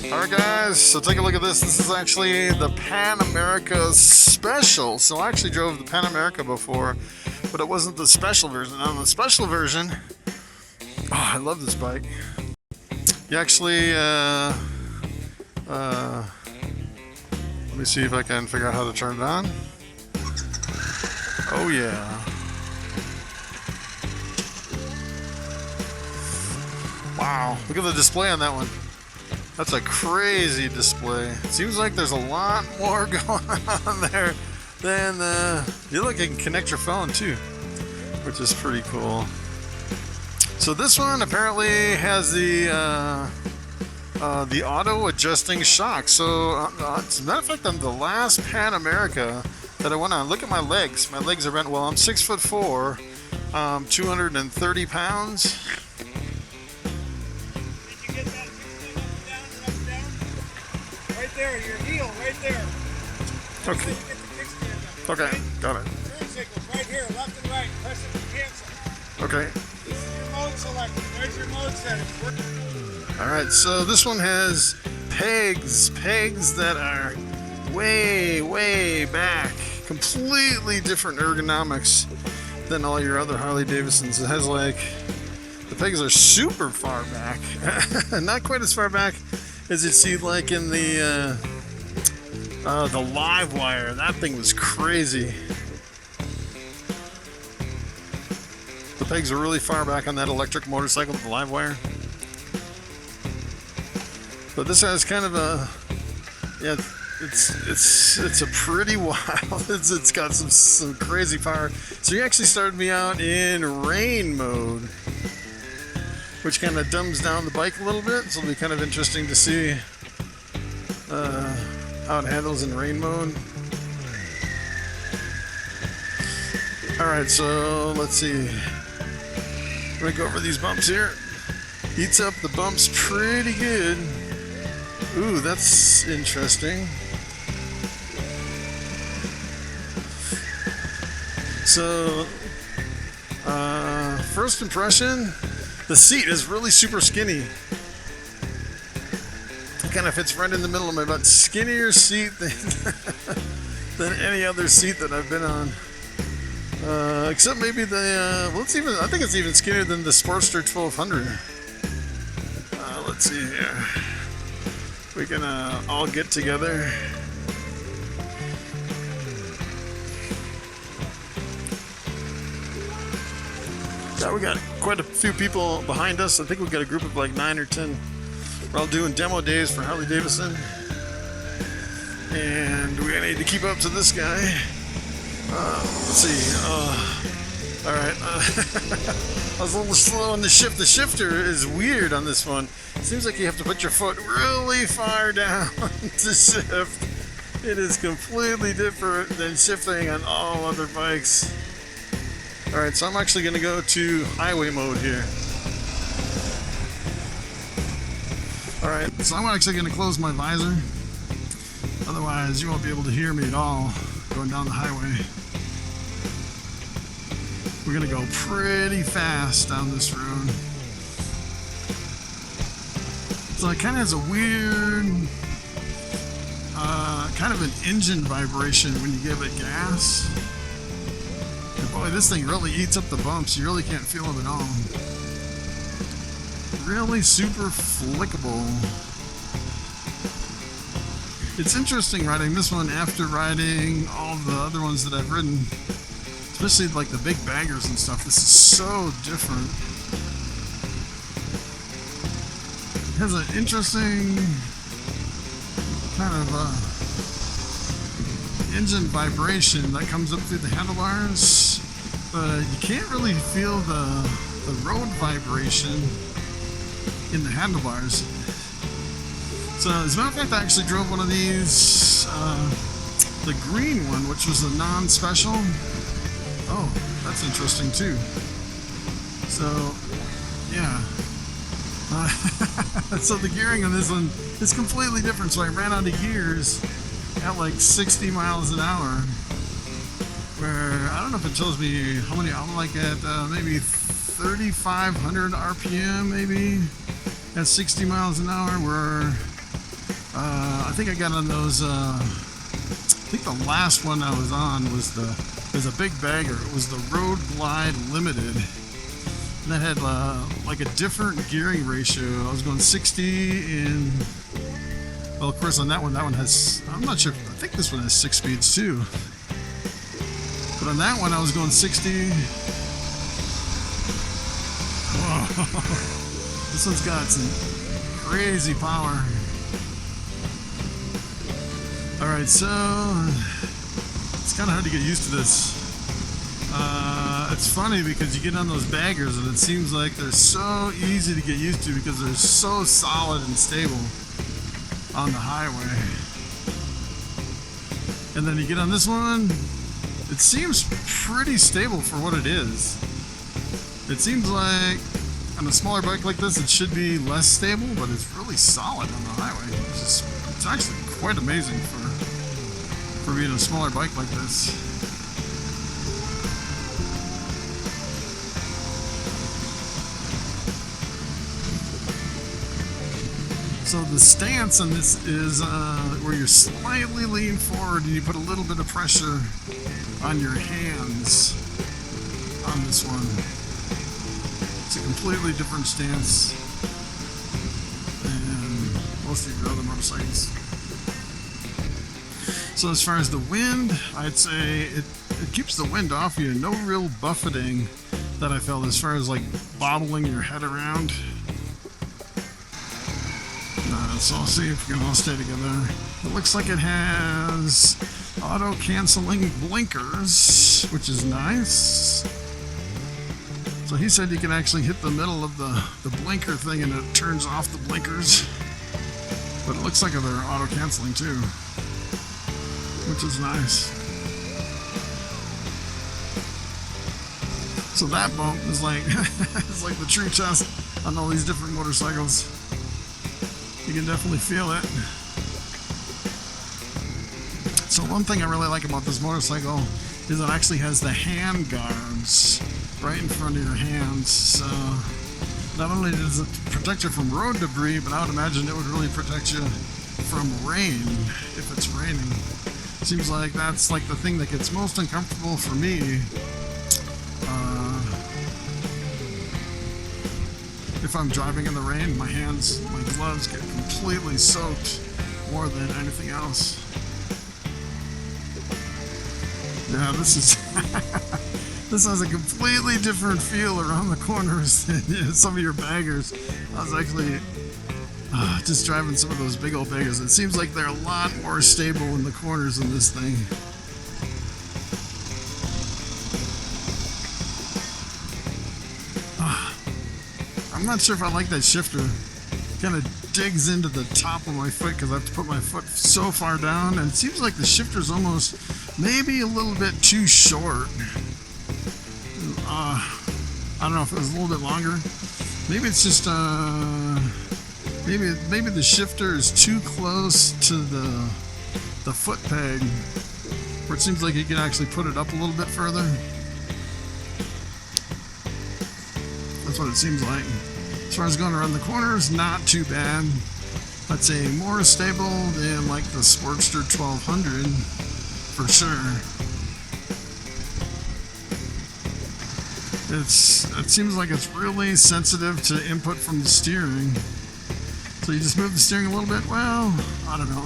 Alright guys, so take a look at this. This is actually the Pan America Special. So I actually drove the Pan America before, but it wasn't the special version. On the special version, oh, I love this bike. You actually, let me see if I can figure out how to turn it on. Oh yeah. Wow, look at the display on that one. That's a crazy display. It seems like there's a lot more going on there than you look, you can connect your phone too, which is pretty cool. So this one apparently has the auto adjusting shock. So as a matter of fact, on the last Pan America that I went on, look at my legs. My legs are bent. Well, I'm 6'4", 230 pounds. There, your heel, right there. Okay. Okay, got it. Turn signals right here, left and right. Press it to cancel. Okay. This is your mode selector. There's your mode settings. All right, so this one has pegs that are way back. Completely different ergonomics than all your other Harley Davidsons. It has like, the pegs are super far back. Not quite as far back as you see like in the live wire. That thing was crazy. The pegs are really far back on that electric motorcycle with the live wire. But this has kind of a, yeah, it's a pretty wild. It's got some crazy power. So you actually started me out in rain mode, which kind of dumbs down the bike a little bit, so it'll be kind of interesting to see how it handles in rain mode. Alright, so let's see. I'm going to go over these bumps here. Eats up the bumps pretty good. Ooh, that's interesting. So, first impression, the seat is really super skinny. It kind of fits right in the middle of my butt. Skinnier seat than any other seat that I've been on. Except maybe the, well, I think it's even skinnier than the Sportster 1200. Let's see here. We can all get together. Yeah, we got quite a few people behind us. I think we've got a group of like 9 or 10. We're all doing demo days for Harley Davidson. And we need to keep up to this guy. Let's see. Alright. I was a little slow on the shift. The shifter is weird on this one. It seems like you have to put your foot really far down to shift. It is completely different than shifting on all other bikes. Alright, so I'm actually going to go to highway mode here. Alright, so I'm actually going to close my visor. Otherwise, you won't be able to hear me at all going down the highway. We're going to go pretty fast down this road. So it kind of has a weird, kind of an engine vibration when you give it gas. And boy, this thing really eats up the bumps. You really can't feel them at all. Really super flickable. It's interesting riding this one after riding all the other ones that I've ridden. Especially like the big baggers and stuff. This is so different. It has an interesting kind of engine vibration that comes up through the handlebars, but you can't really feel the road vibration in the handlebars. So as a matter of fact, I actually drove one of these, the green one, which was a non-special. Oh, that's interesting too. So, yeah. So the gearing on this one is completely different. So I ran out of gears at like 60 miles an hour. Where, I don't know if it tells me how many, I'm like at maybe 3,500 RPM maybe at 60 miles an hour, where I think I got on those. I think the last one I was on was there's a big bagger. It was the Road Glide Limited. And that had like a different gearing ratio. I was going 60 in. Well, of course, on that one has. I'm not sure. I think this one has 6 speeds too. But on that one, I was going 60. Whoa. This one's got some crazy power. Alright, so it's kind of hard to get used to this. It's funny because you get on those baggers and it seems like they're so easy to get used to because they're so solid and stable on the highway. And then you get on this one, it seems pretty stable for what it is. It seems like on a smaller bike like this, it should be less stable, but it's really solid on the highway. It's actually quite amazing for being a smaller bike like this. So the stance on this is where you're slightly lean forward and you put a little bit of pressure on your hands on this one. It's a completely different stance than most of your other motorcycles. So as far as the wind, I'd say it keeps the wind off you. No real buffeting that I felt as far as like bobbling your head around. So I'll see if we can all stay together. It looks like it has auto-canceling blinkers, which is nice. So he said you can actually hit the middle of the blinker thing and it turns off the blinkers. But it looks like they're auto-canceling too, which is nice. So that bump is like it's like the true test on all these different motorcycles. You can definitely feel it. So one thing I really like about this motorcycle is it actually has the hand guards right in front of your hands. So not only does it protect you from road debris, but I would imagine it would really protect you from rain if it's raining. Seems like that's like the thing that gets most uncomfortable for me. If I'm driving in the rain, my gloves get completely soaked more than anything else. Yeah, this has a completely different feel around the corners than some of your baggers. I was actually just driving some of those big old baggers. It seems like they're a lot more stable in the corners than this thing. I'm not sure if I like that shifter. It kind of digs into the top of my foot because I have to put my foot so far down, and it seems like the shifter's almost maybe a little bit too short. I don't know if it was a little bit longer. Maybe it's just maybe the shifter is too close to the foot peg, where it seems like you can actually put it up a little bit further. That's what it seems like. As far as going around the corners, not too bad. I'd say more stable than like the Sportster 1200 for sure. It seems like it's really sensitive to input from the steering. So you just move the steering a little bit. Well, I don't know.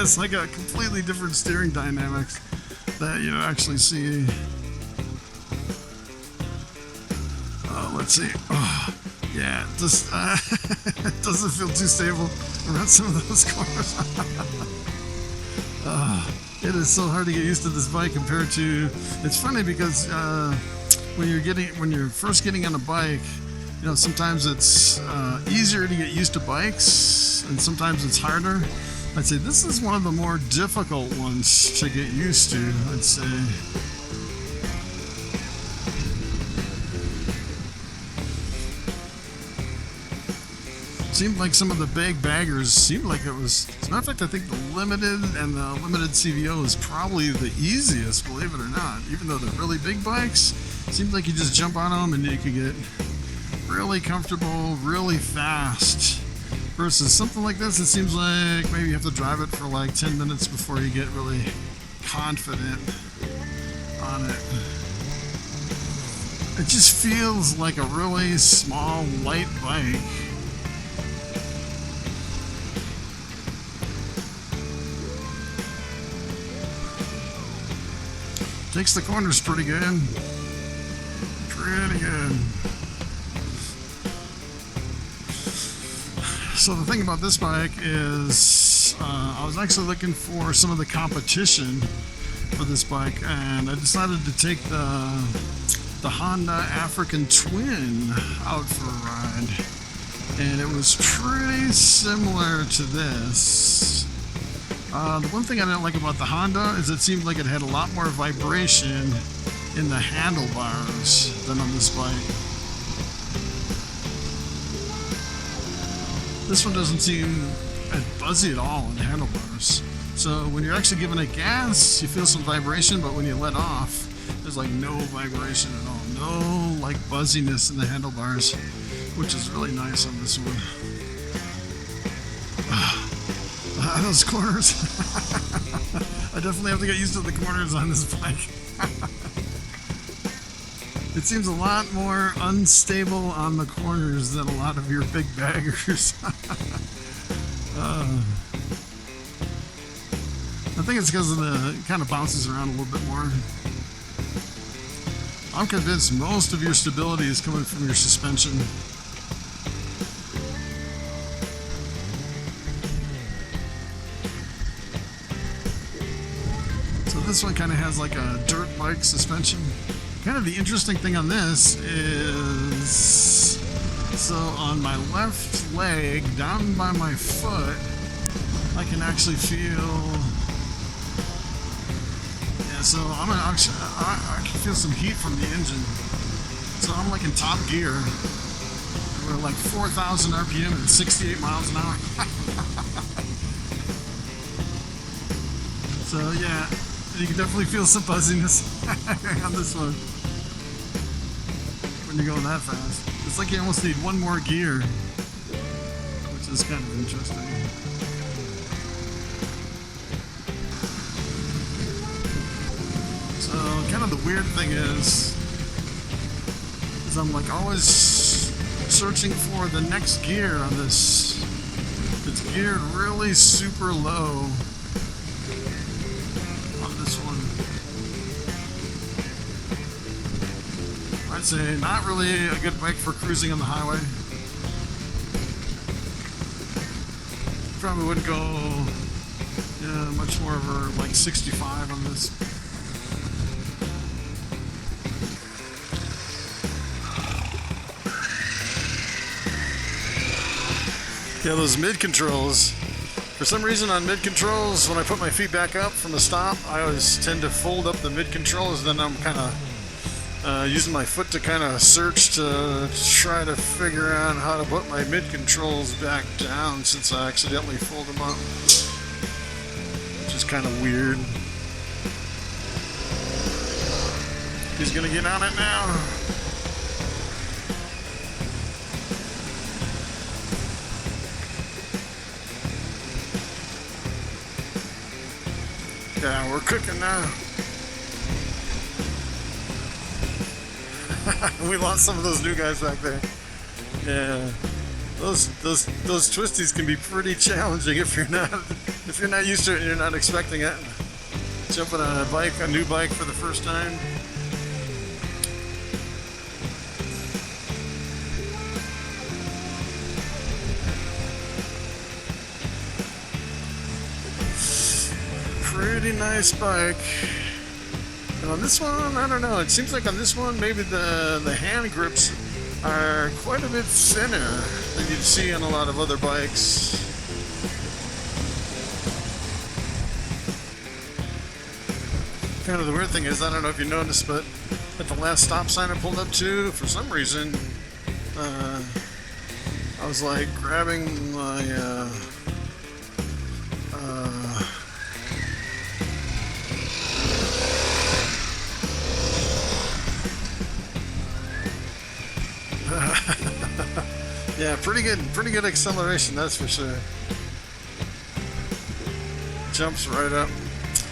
It's like a completely different steering dynamics that you actually see. Let's see. Oh, yeah, it just it doesn't feel too stable around some of those corners. It is so hard to get used to this bike compared to. It's funny because when you're first getting on a bike, you know, sometimes it's easier to get used to bikes, and sometimes it's harder. I'd say this is one of the more difficult ones to get used to. I'd say. Seemed like some of the big baggers seemed like it was. As a matter of fact, I think the Limited and the Limited CVO is probably the easiest, believe it or not. Even though they're really big bikes, it seems like you just jump on them and you can get really comfortable, really fast, Versus something like this, it seems like maybe you have to drive it for like 10 minutes before you get really confident on it. It just feels like a really small, light bike. Takes the corners pretty good. Pretty good. So the thing about this bike is I was actually looking for some of the competition for this bike, and I decided to take the Honda African Twin out for a ride, and it was pretty similar to this. The one thing I didn't like about the Honda is it seemed like it had a lot more vibration in the handlebars than on this bike. This one doesn't seem as buzzy at all in the handlebars. So when you're actually giving it gas, you feel some vibration, but when you let off, there's like no vibration at all. No like buzziness in the handlebars, which is really nice on this one. Those corners. I definitely have to get used to the corners on this bike. It seems a lot more unstable on the corners than a lot of your big baggers. I think it's because of it kind of bounces around a little bit more. I'm convinced most of your stability is coming from your suspension. So this one kind of has like a dirt bike suspension. Kind of the interesting thing on this is, so on my left leg, down by my foot, I can actually feel, yeah, so I can feel some heat from the engine. So I'm like in top gear. We're like 4,000 RPM and 68 miles an hour. So yeah, you can definitely feel some fuzziness on this one when you're going that fast. It's like you almost need one more gear, which is kind of interesting. So kind of the weird thing is I'm like always searching for the next gear on this. It's geared really super low. I'd say not really a good bike for cruising on the highway. Probably wouldn't go much more over like 65 on this. Yeah, those mid controls. For some reason on mid controls, when I put my feet back up from the stop, I always tend to fold up the mid controls, then I'm kind of using my foot to kind of search to try to figure out how to put my mid controls back down since I accidentally fold them up, which is kind of weird. He's gonna get on it now. Yeah, we're cooking now. We lost some of those new guys back there. Yeah, those twisties can be pretty challenging if you're not used to it and you're not expecting it. Jumping on a new bike for the first time. Pretty nice bike. And on this one, I don't know. It seems like on this one, maybe the hand grips are quite a bit thinner than you'd see on a lot of other bikes. Kind of the weird thing is, I don't know if you noticed, but at the last stop sign I pulled up to, for some reason, I was like grabbing my yeah, pretty good acceleration, that's for sure. Jumps right up.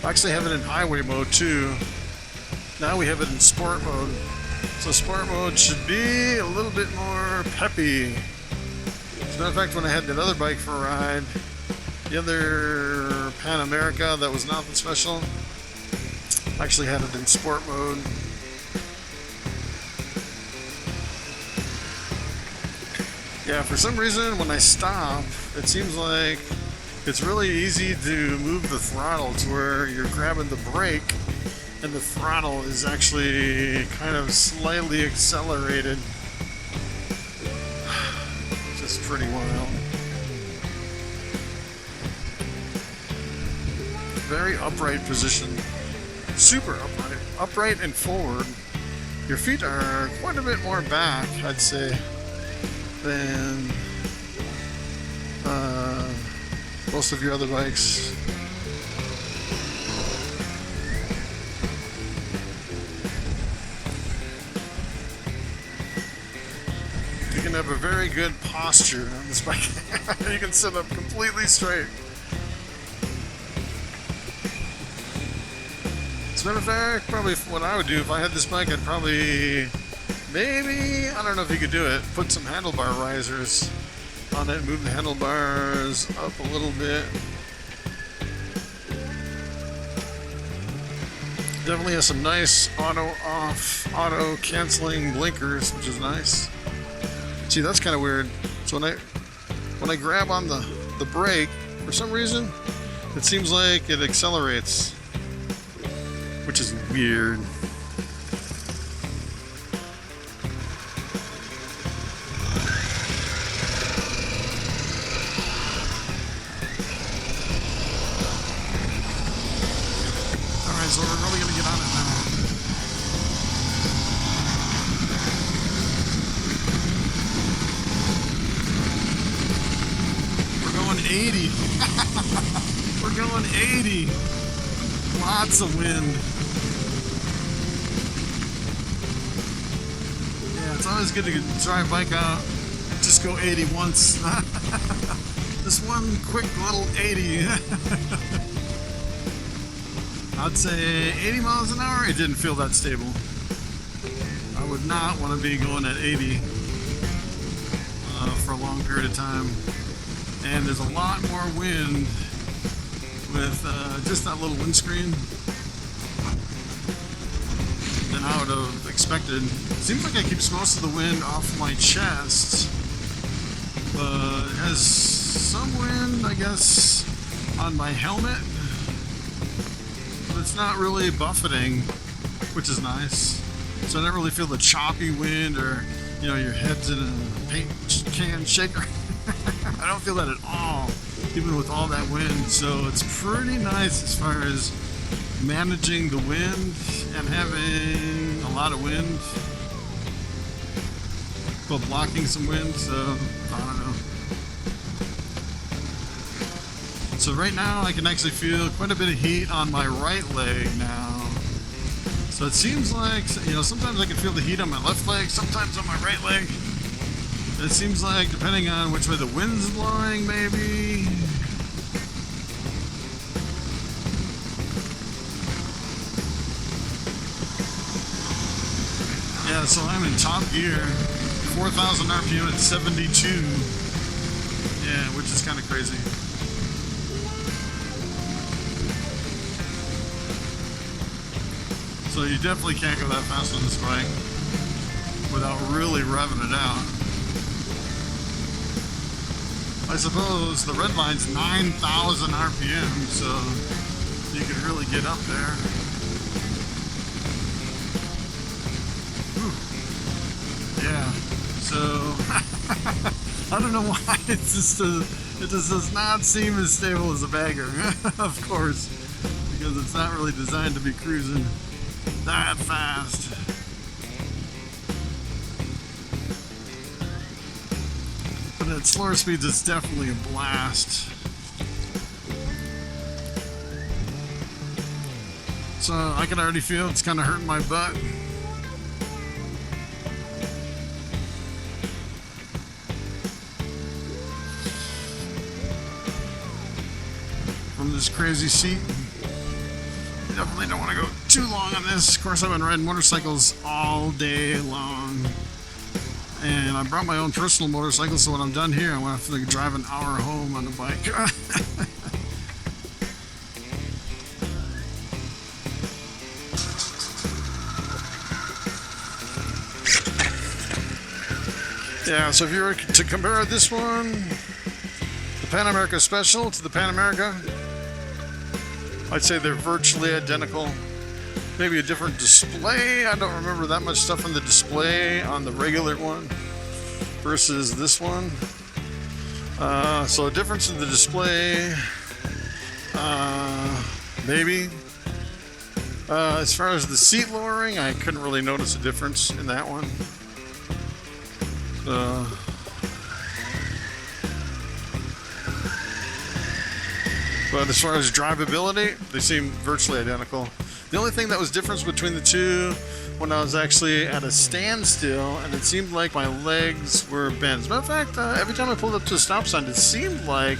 I actually have it in highway mode too. Now we have it in sport mode. So sport mode should be a little bit more peppy. As a matter of fact, when I had that other bike for a ride, the other Pan America that was nothing special, I actually had it in sport mode. Yeah, for some reason when I stop, it seems like it's really easy to move the throttle to where you're grabbing the brake and the throttle is actually kind of slightly accelerated. Just pretty wild. Very upright position. Super upright. Upright and forward. Your feet are quite a bit more back, I'd say, than most of your other bikes. You can have a very good posture on this bike. You can sit up completely straight. As a matter of fact, probably what I would do if I had this bike, I'd probably, maybe, I don't know if you could do it, put some handlebar risers on it, move the handlebars up a little bit. Definitely has some nice auto off, auto canceling blinkers, which is nice. See, that's kind of weird. So when I grab on the brake, for some reason, it seems like it accelerates, which is weird. Alright, so we're really gonna get on it now. We're going 80. We're going 80. Lots of wind. It's always good to try a bike out, just go 80 once. Just one quick little 80. I'd say 80 miles an hour, it didn't feel that stable. I would not want to be going at 80 for a long period of time. And there's a lot more wind with just that little windscreen than I would have expected. Seems like it keeps most of the wind off my chest, but it has some wind, I guess, on my helmet, but it's not really buffeting, which is nice. So I don't really feel the choppy wind or, you know, your head's in a paint can shaker. I don't feel that at all, even with all that wind. So it's pretty nice as far as managing the wind and having a lot of wind, but blocking some wind, so I don't know. So right now I can actually feel quite a bit of heat on my right leg now. So it seems like, you know, sometimes I can feel the heat on my left leg, sometimes on my right leg. It seems like depending on which way the wind's blowing, maybe. Yeah, so I'm in top gear, 4,000 RPM at 72. Yeah, which is kind of crazy. So you definitely can't go that fast on this bike without really revving it out. I suppose the red line's 9,000 RPM, so you can really get up there. Yeah, so I don't know why it just does not seem as stable as a bagger, of course, because it's not really designed to be cruising that fast. But at slower speeds, it's definitely a blast. So I can already feel it's kind of hurting my butt. from this crazy seat. Definitely don't want to go too long on this. Of course, I've been riding motorcycles all day long. And I brought my own personal motorcycle, so when I'm done here, I'm going to have to drive an hour home on the bike. Yeah, so if you were to compare this one, the Pan America Special to the Pan America, I'd say they're virtually identical. Maybe a different display. I don't remember that much stuff on the display on the regular one versus this one. So a difference in the display, maybe. As far as the seat lowering, I couldn't really notice a difference in that one. But as far as drivability, they seem virtually identical. The only thing that was different between the two, when I was actually at a standstill, and it seemed like my legs were bent. As a matter of fact, every time I pulled up to a stop sign, it seemed like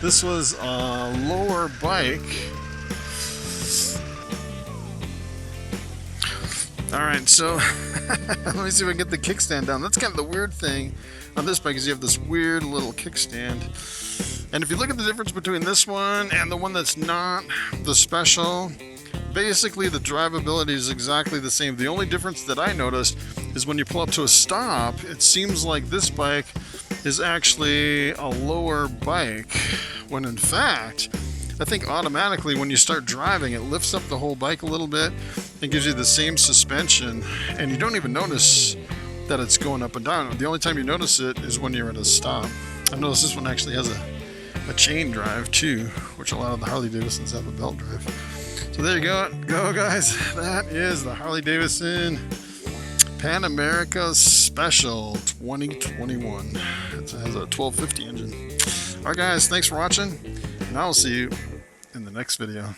this was a lower bike. Alright, so let me see if I can get the kickstand down. That's kind of the weird thing on this bike, is you have this weird little kickstand. And if you look at the difference between this one and the one that's not the special, basically the drivability is exactly the same. The only difference that I noticed is when you pull up to a stop, it seems like this bike is actually a lower bike, when in fact, I think automatically when you start driving, it lifts up the whole bike a little bit and gives you the same suspension, and you don't even notice that it's going up and down. The only time you notice it is when you're at a stop. I've noticed this one actually has a chain drive too, which a lot of the Harley Davidsons have a belt drive. So there you go guys. That is the Harley Davidson Pan America Special 2021. It has a 1250 engine. Alright guys, thanks for watching, and I will see you in the next video.